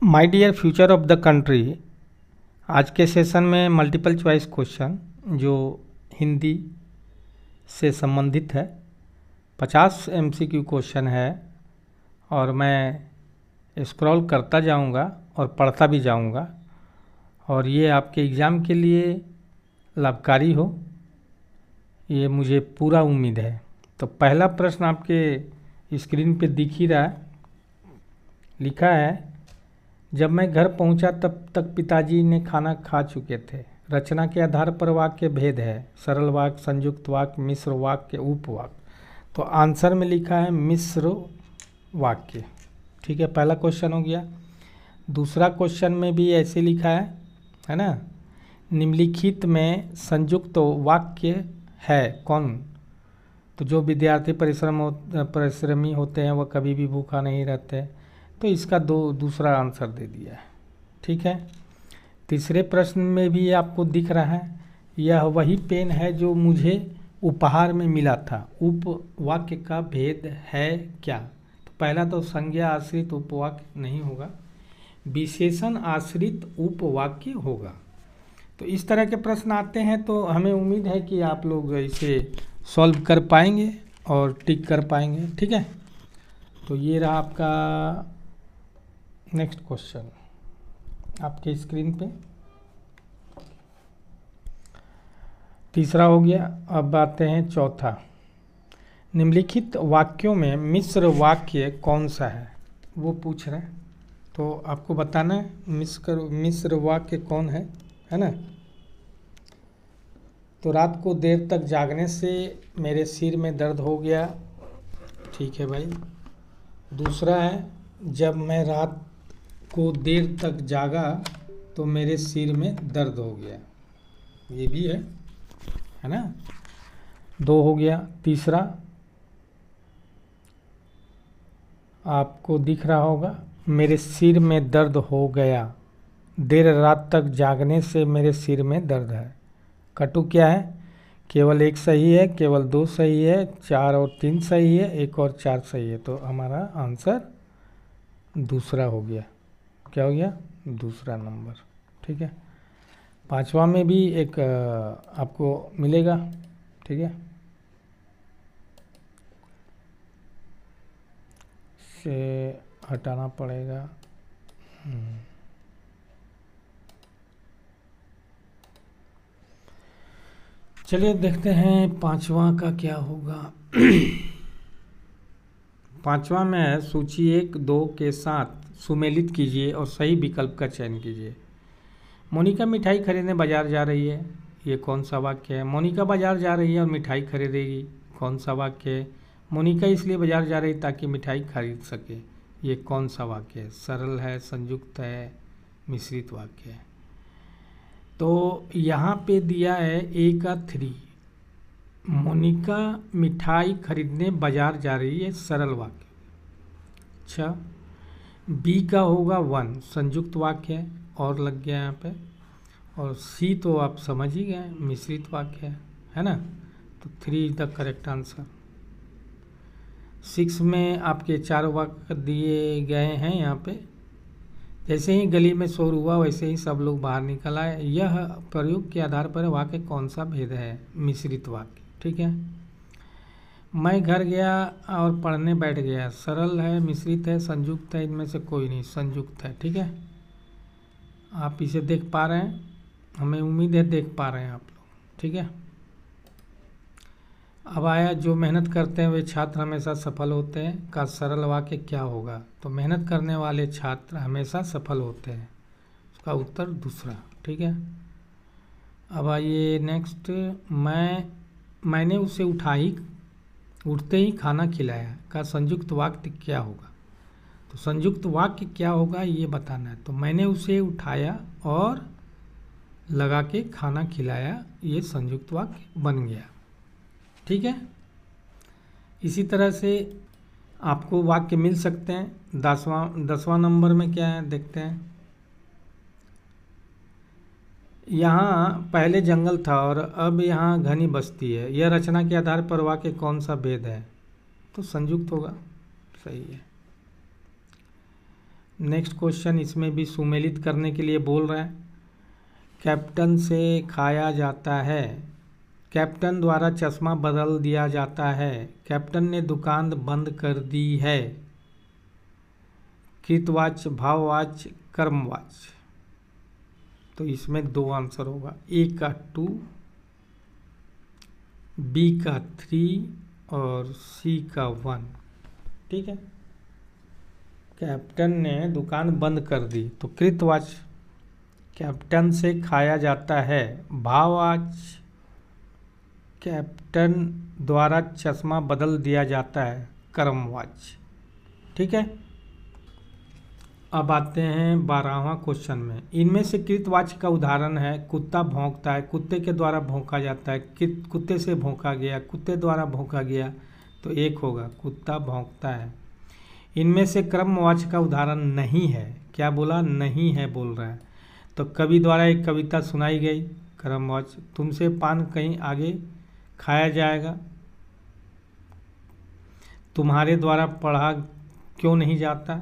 My dear future of the country. आज के session में मल्टीपल चॉइस क्वेश्चन जो हिंदी से संबंधित है, 50 MCQ क्वेश्चन है और मैं स्क्रॉल करता जाऊंगा और पढ़ता भी जाऊंगा और ये आपके एग्ज़ाम के लिए लाभकारी हो, ये मुझे पूरा उम्मीद है। तो पहला प्रश्न आपके स्क्रीन पे दिख ही रहा है, लिखा है, जब मैं घर पहुंचा तब तक पिताजी ने खाना खा चुके थे। रचना के आधार पर वाक्य भेद है, सरल वाक्य, संयुक्त वाक्य, मिश्र वाक्य, उपवाक्य। तो आंसर में लिखा है मिश्र वाक्य। ठीक है, पहला क्वेश्चन हो गया। दूसरा क्वेश्चन में भी ऐसे लिखा है ना, निम्नलिखित में संयुक्त वाक्य है कौन? तो जो विद्यार्थी परिश्रमी होते हैं वह कभी भी भूखा नहीं रहते, तो इसका दूसरा आंसर दे दिया है। ठीक है, तीसरे प्रश्न में भी आपको दिख रहा है, यह वही पेन है जो मुझे उपहार में मिला था। उपवाक्य का भेद है क्या? तो पहला तो संज्ञा आश्रित उपवाक्य नहीं होगा, विशेषण आश्रित उपवाक्य होगा। तो इस तरह के प्रश्न आते हैं तो हमें उम्मीद है कि आप लोग इसे सॉल्व कर पाएंगे और टिक कर पाएंगे। ठीक है, तो ये रहा आपका नेक्स्ट क्वेश्चन आपके स्क्रीन पे, तीसरा हो गया। अब आते हैं चौथा, निम्नलिखित वाक्यों में मिश्र वाक्य कौन सा है, वो पूछ रहे हैं। तो आपको बताना है मिश्र वाक्य कौन है ना। तो रात को देर तक जागने से मेरे सिर में दर्द हो गया। ठीक है भाई। दूसरा है, जब मैं रात को देर तक जागा तो मेरे सिर में दर्द हो गया, ये भी है ना। 2 हो गया। तीसरा आपको दिख रहा होगा, मेरे सिर में दर्द हो गया, देर रात तक जागने से मेरे सिर में दर्द है। कटु क्या है? केवल 1 सही है, केवल 2 सही है, 4 और 3 सही है, 1 और 4 सही है। तो हमारा आंसर दूसरा हो गया। क्या हो गया? दूसरा नंबर। ठीक है, पांचवा में भी एक आपको मिलेगा। ठीक है, से हटाना पड़ेगा। चलिए देखते हैं पांचवा का क्या होगा। पांचवा में है, सूची 1, 2 के साथ सुमेलित कीजिए और सही विकल्प का चयन कीजिए। मोनिका मिठाई खरीदने बाजार जा रही है, ये कौन सा वाक्य है? मोनिका बाजार जा रही है और मिठाई खरीदेगी, कौन सा वाक्य है? मोनिका इसलिए बाजार जा रही ताकि मिठाई खरीद सके, ये कौन सा वाक्य है? सरल है, संयुक्त है, मिश्रित वाक्य है। तो यहाँ पे दिया है A का 3, मोनिका मिठाई खरीदने बाजार जा रही है, सरल वाक्य। अच्छा, B का होगा 1, संयुक्त वाक्य है और लग गया यहाँ पे। और C तो आप समझ ही गए, मिश्रित वाक्य है ना। तो 3 इज द करेक्ट आंसर। 6 में आपके 4 वाक्य दिए गए हैं यहाँ पे। जैसे ही गली में शोर हुआ वैसे ही सब लोग बाहर निकल आए। यह प्रयोग के आधार पर वाक्य कौन सा भेद है? मिश्रित वाक्य। ठीक है, मैं घर गया और पढ़ने बैठ गया, सरल है, मिश्रित है, संयुक्त है, इनमें से कोई नहीं, संयुक्त है। ठीक है, आप इसे देख पा रहे हैं, हमें उम्मीद है देख पा रहे हैं आप लोग। ठीक है, अब आया, जो मेहनत करते हैं वे छात्र हमेशा सफल होते हैं का सरल वाक्य क्या होगा? तो मेहनत करने वाले छात्र हमेशा सफल होते हैं, उसका उत्तर दूसरा। ठीक है, अब आइए नेक्स्ट, मैंने उसे उठते ही खाना खिलाया का संयुक्त वाक्य क्या होगा? तो संयुक्त वाक्य क्या होगा ये बताना है। तो मैंने उसे उठाया और लगा के खाना खिलाया, ये संयुक्त वाक्य बन गया। ठीक है, इसी तरह से आपको वाक्य मिल सकते हैं। 10वां नंबर में क्या है देखते हैं। यहाँ पहले जंगल था और अब यहाँ घनी बस्ती है, यह रचना के आधार पर वाक्य कौन सा भेद है? तो संयुक्त होगा, सही है। नेक्स्ट क्वेश्चन, इसमें भी सुमेलित करने के लिए बोल रहा है। कैप्टन से खाया जाता है, कैप्टन द्वारा चश्मा बदल दिया जाता है, कैप्टन ने दुकान बंद कर दी है। कृतवाच्य, भाववाच्य, कर्मवाच्य। तो इसमें दो आंसर होगा, ए का 2, बी का 3 और सी का 1। ठीक है। कैप्टन ने दुकान बंद कर दी तो कृतवाच्य, कैप्टन से खाया जाता है। भाववाच्य, कैप्टन द्वारा चश्मा बदल दिया जाता है। कर्मवाच्य। ठीक है। अब आते हैं 12वां क्वेश्चन में। इनमें से कृतवाच्य का उदाहरण है कुत्ता भौंकता है, कुत्ते के द्वारा भौंका जाता है, कुत्ते से भौंका गया, कुत्ते द्वारा भौंका गया। तो एक होगा कुत्ता भौंकता है। इनमें से कर्मवाच्य का उदाहरण नहीं है। क्या बोला? नहीं है बोल रहा है। तो कवि द्वारा एक कविता सुनाई गई, कर्मवाच्य। तुमसे पान कहीं आगे खाया जाएगा, तुम्हारे द्वारा पढ़ा क्यों नहीं जाता,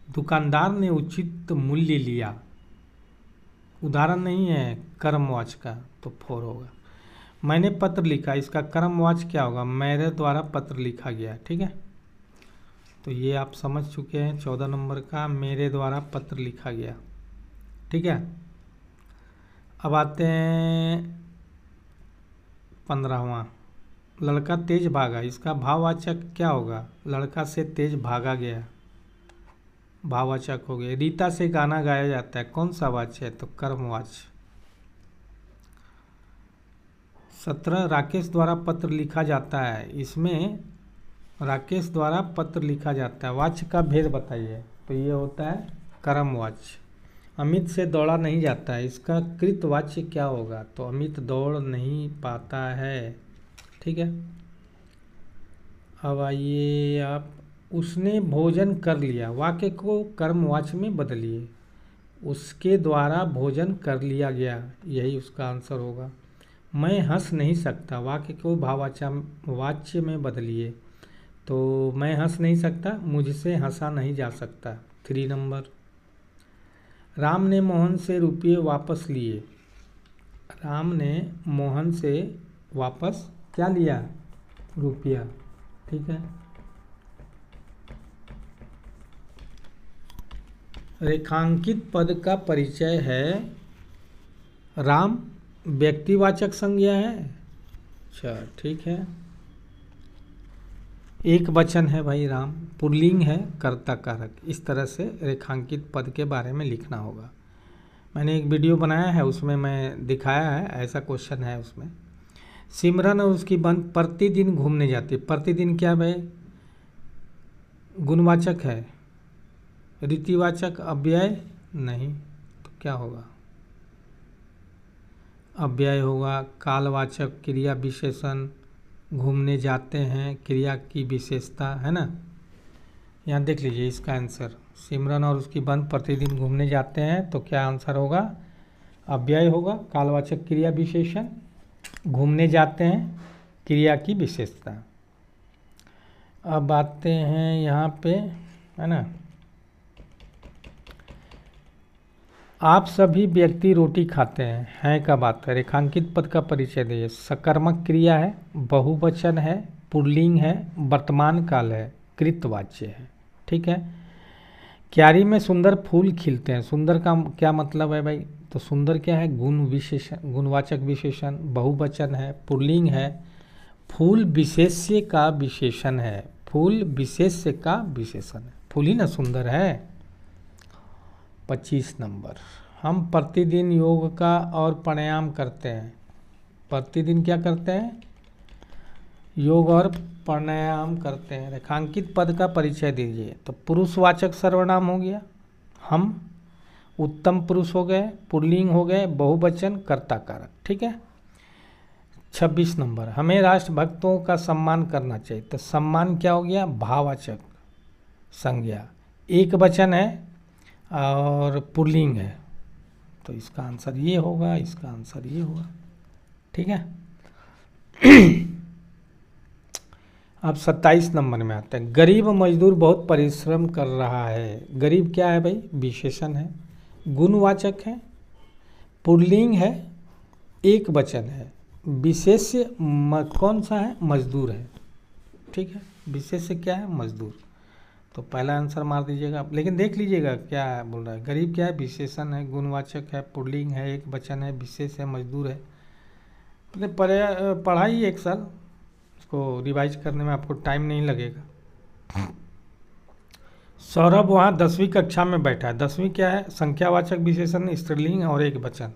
दुकानदार ने उचित मूल्य लिया। उदाहरण नहीं है कर्मवाच्य का, तो 4 होगा। मैंने पत्र लिखा, इसका कर्मवाच्य क्या होगा? मेरे द्वारा पत्र लिखा गया। ठीक है। तो ये आप समझ चुके हैं 14 नंबर का, मेरे द्वारा पत्र लिखा गया। ठीक है। अब आते हैं 15वां, लड़का तेज भागा। इसका भाववाचक क्या होगा? लड़का से तेज भागा गया, भाववाचक हो गया। रीता से गाना गाया जाता है, कौन सा वाच्य है? तो कर्मवाच्य। 17, राकेश द्वारा पत्र लिखा जाता है। इसमें राकेश द्वारा पत्र लिखा जाता है, वाच्य का भेद बताइए। तो ये होता है कर्मवाच्य। अमित से दौड़ा नहीं जाता है, इसका कृतवाच्य क्या होगा? तो अमित दौड़ नहीं पाता है। ठीक है। अब आइए आप, उसने भोजन कर लिया, वाक्य को कर्मवाच्य में बदलिए। उसके द्वारा भोजन कर लिया गया, यही उसका आंसर होगा। मैं हंस नहीं सकता, वाक्य को भाववाच्य में बदलिए। तो मैं हंस नहीं सकता, मुझसे हंसा नहीं जा सकता। 3 नंबर। राम ने मोहन से रुपये वापस लिए। राम ने मोहन से वापस क्या लिया? रुपया। ठीक है। रेखांकित पद का परिचय है। राम व्यक्तिवाचक संज्ञा है। अच्छा, ठीक है। एक वचन है भाई राम, पुल्लिंग है, कर्ता कारक। इस तरह से रेखांकित पद के बारे में लिखना होगा। मैंने एक वीडियो बनाया है, उसमें मैं दिखाया है, ऐसा क्वेश्चन है उसमें। सिमरन और उसकी बहन प्रतिदिन घूमने जाती है। प्रतिदिन क्या भाई? गुणवाचक है। रीतिवाचक, अव्यय नहीं, तो क्या होगा? अव्यय होगा। कालवाचक, क्रिया विशेषण, घूमने जाते हैं, क्रिया की विशेषता है ना। यहाँ देख लीजिए इसका आंसर, सिमरन और उसकी बहन प्रतिदिन घूमने जाते हैं, तो क्या आंसर होगा? अव्यय होगा। कालवाचक क्रिया विशेषण, घूमने जाते हैं, क्रिया की विशेषता। अब आते हैं यहाँ पे, है ना। आप सभी व्यक्ति रोटी खाते हैं का बात है। रेखांकित पद का परिचय दीजिए। सकर्मक क्रिया है, बहुवचन है, पुल्लिंग है, वर्तमान काल है, कृतवाच्य है। ठीक है। क्यारी में सुंदर फूल खिलते हैं। सुंदर का क्या मतलब है भाई? तो सुंदर क्या है? गुण विशेषण, गुणवाचक विशेषण, बहुवचन है, पुल्लिंग है, फूल विशेष्य का विशेषण है। फूल विशेष्य का विशेषण है, फूल ही ना सुंदर है। 25 नंबर, हम प्रतिदिन योग का और प्राणायाम करते हैं। प्रतिदिन क्या करते हैं? योग और प्राणायाम करते हैं। रेखांकित पद का परिचय दीजिए। तो पुरुषवाचक सर्वनाम हो गया, हम, उत्तम पुरुष हो गए, पुल्लिंग हो गए, बहुवचन, कर्ता कारक। ठीक है। 26 नंबर, हमें राष्ट्रभक्तों का सम्मान करना चाहिए। तो सम्मान क्या हो गया? भाववाचक संज्ञा, एक वचन है और पुल्लिंग है। तो इसका आंसर ये होगा, इसका आंसर ये होगा। ठीक है। अब 27 नंबर में आते हैं। गरीब मजदूर बहुत परिश्रम कर रहा है। गरीब क्या है भाई? विशेषण है, गुणवाचक है, पुल्लिंग है, एक वचन है, विशेष्य कौन सा है? मजदूर है। ठीक है, विशेष्य क्या है? मजदूर। तो पहला आंसर मार दीजिएगा, लेकिन देख लीजिएगा क्या बोल रहा है। गरीब क्या है? विशेषण है, गुणवाचक है, पुल्लिंग है, एक वचन है, विशेष है, मजदूर है। मतलब पढ़ाई एक साल, इसको रिवाइज करने में आपको टाइम नहीं लगेगा। सौरभ वहाँ 10वीं कक्षा में बैठा है। 10वीं क्या है? संख्यावाचक विशेषण, स्त्रीलिंग और एक वचन।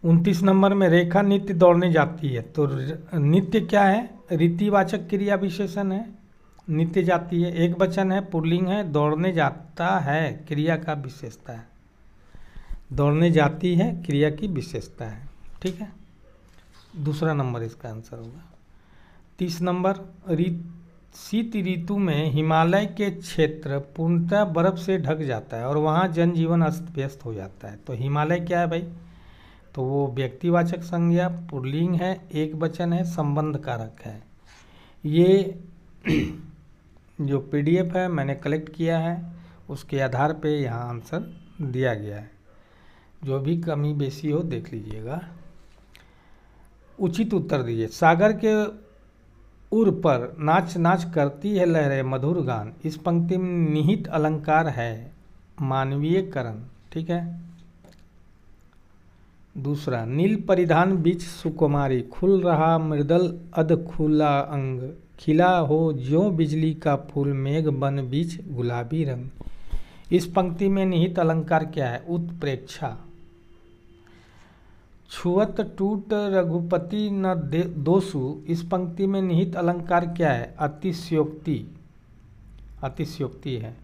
29 नंबर में रेखा नित्य दौड़ने जाती है। तो नित्य क्या है? रीतिवाचक क्रिया विशेषण है, नित्य जाती है, एक वचन है, पुल्लिंग है, दौड़ने जाता है क्रिया का विशेषता है। दौड़ने जाती है क्रिया की विशेषता है। ठीक है, दूसरा नंबर इसका आंसर होगा। 30 नंबर, शीत ऋतु में हिमालय के क्षेत्र पूर्णतः बर्फ से ढक जाता है और वहाँ जनजीवन अस्त व्यस्त हो जाता है। तो हिमालय क्या है भाई? तो वो व्यक्तिवाचक संज्ञा, पुल्लिंग है, एक वचन है, संबंध कारक है। ये जो PDF है मैंने कलेक्ट किया है, उसके आधार पे यहाँ आंसर दिया गया है। जो भी कमी बेसी हो देख लीजिएगा। उचित उत्तर दीजिए। सागर के उर पर नाच नाच करती है लहरें मधुर गान। इस पंक्ति में निहित अलंकार है मानवीयकरण। ठीक है। दूसरा, नील परिधान बीच सुकुमारी, खुल रहा मृदल अध खुला अंग, खिला हो ज्यों बिजली का फूल, मेघ बन बीच गुलाबी रंग। इस पंक्ति में निहित अलंकार क्या है? उत्प्रेक्षा। छुअत टूट रघुपति न दोषु, इस पंक्ति में निहित अलंकार क्या है? अतिशयोक्ति। अतिशयोक्ति है।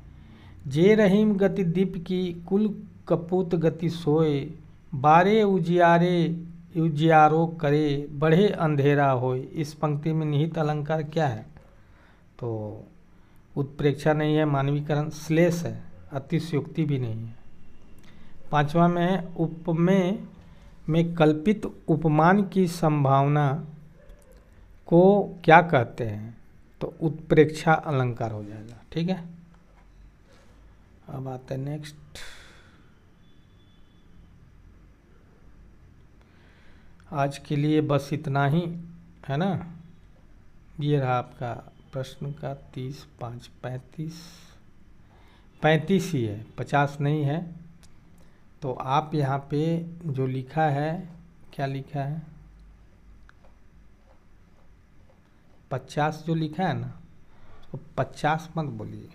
जे रहीम गति दीप की, कुल कपूत गति सोए, बारे उजियारे उजियारो करे, बढ़े अंधेरा होए। इस पंक्ति में निहित अलंकार क्या है? तो उत्प्रेक्षा नहीं है, मानवीकरण। श्लेष है, अतिशयोक्ति भी नहीं है। पांचवा में है, उपमेय में कल्पित उपमान की संभावना को क्या कहते हैं? तो उत्प्रेक्षा अलंकार हो जाएगा। ठीक है, अब आते हैं नेक्स्ट। आज के लिए बस इतना ही है ना। ये रहा आपका प्रश्न का 30, 5, 35, 35 ही है, 50 नहीं है। तो आप यहाँ पे जो लिखा है, क्या लिखा है? 50 जो लिखा है ना, तो 50 मत बोलिए,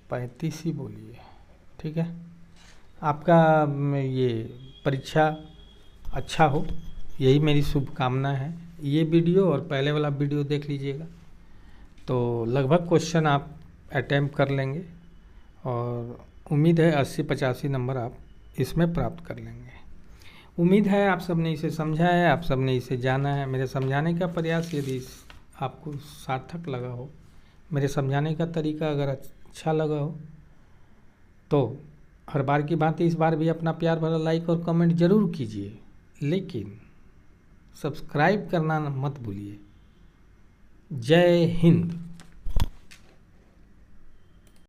35 ही बोलिए। ठीक है, आपका ये परीक्षा अच्छा हो, यही मेरी शुभकामना है। ये वीडियो और पहले वाला वीडियो देख लीजिएगा, तो लगभग क्वेश्चन आप अटैम्प्ट कर लेंगे और उम्मीद है 80-85 नंबर आप इसमें प्राप्त कर लेंगे। उम्मीद है आप सबने इसे समझा है, आप सबने इसे जाना है। मेरे समझाने का प्रयास यदि आपको सार्थक लगा हो, मेरे समझाने का तरीका अगर अच्छा लगा हो, तो हर बार की भांति इस बार भी अपना प्यार भरा लाइक और कमेंट ज़रूर कीजिए, लेकिन सब्सक्राइब करना मत भूलिए। जय हिंद।